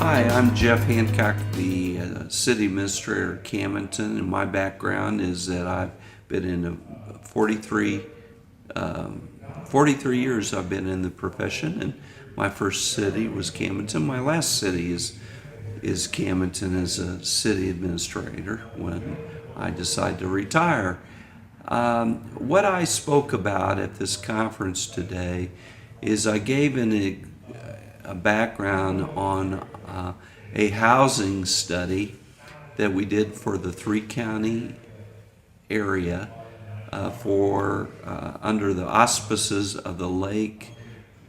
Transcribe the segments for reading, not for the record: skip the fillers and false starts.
Hi, I'm Jeff Hancock, the City Administrator of Camdenton, and my background is that I've been in 43 years I've been in the profession, and my first city was Camdenton. My last city is Camdenton as a city administrator when I decided to retire. What I spoke about at this conference today is I gave a background on a housing study that we did for the three-county area under the auspices of the Lake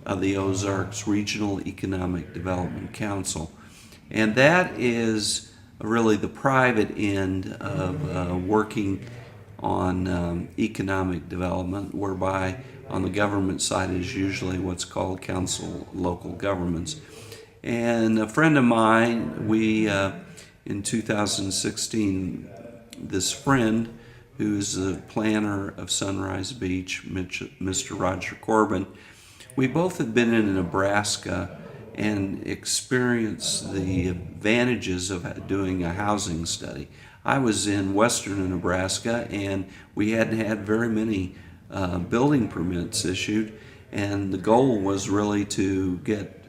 of the Ozarks Regional Economic Development Council. And that is really the private end of working on economic development, whereby on the government side is usually what's called council local governments. And a friend of mine, in 2016, this friend who's the planner of Sunrise Beach, Mr. Roger Corbin, we both had been in Nebraska and experienced the advantages of doing a housing study. I was in western Nebraska, and we hadn't had very many building permits issued, and the goal was really to get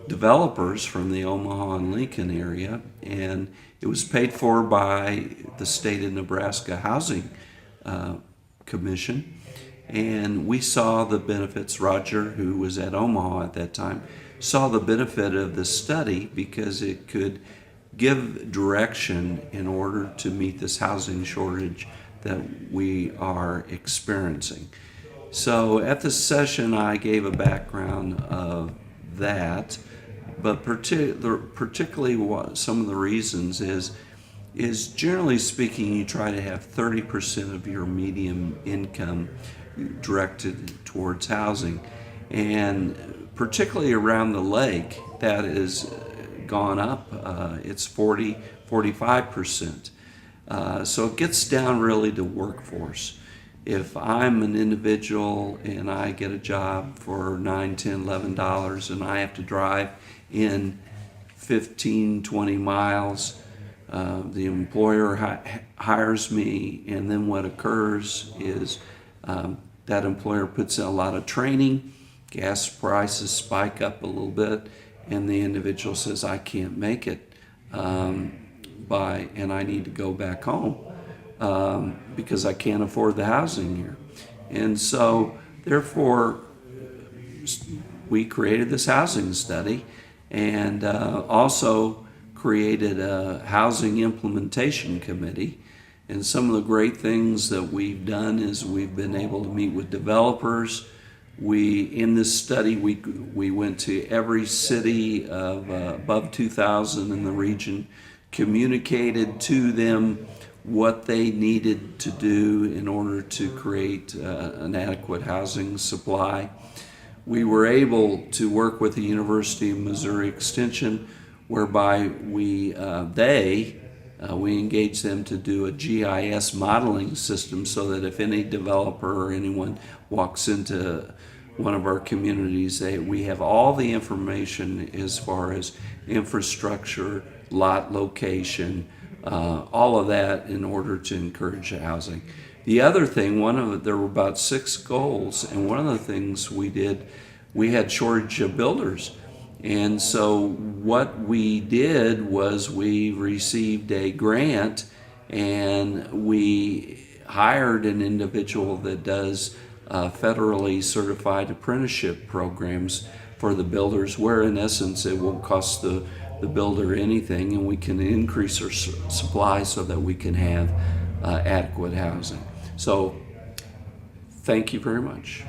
developers from the Omaha and Lincoln area, and it was paid for by the state of Nebraska Housing Commission. And we saw the benefits. Roger, who was at Omaha at that time, saw the benefit of the study because it could give direction in order to meet this housing shortage that we are experiencing. So at the session, I gave a background of that, but particularly what some of the reasons is generally speaking, you try to have 30% of your median income directed towards housing, and particularly around the lake, that has gone up. It's 45%. So it gets down really to workforce. If I'm an individual and I get a job for $9, $10, $11 and I have to drive in 15, 20 miles, the employer hires me, and then what occurs is that employer puts in a lot of training, gas prices spike up a little bit, and the individual says, I can't make it, and I need to go back home because I can't afford the housing here. And so, therefore, we created this housing study and also created a housing implementation committee. And some of the great things that we've done is we've been able to meet with developers. In this study, we went to every city of above 2,000 in the region, communicated to them what they needed to do in order to create an adequate housing supply. We were able to work with the University of Missouri Extension, whereby we engaged them to do a GIS modeling system so that if any developer or anyone walks into one of our communities, we have all the information as far as infrastructure, lot location, all of that in order to encourage housing. The other thing, there were about 6 goals, and one of the things we did, we had shortage of builders. And so what we did was we received a grant, and we hired an individual that does federally certified apprenticeship programs for the builders, where in essence it won't cost the builder anything, and we can increase our supply so that we can have adequate housing. So thank you very much.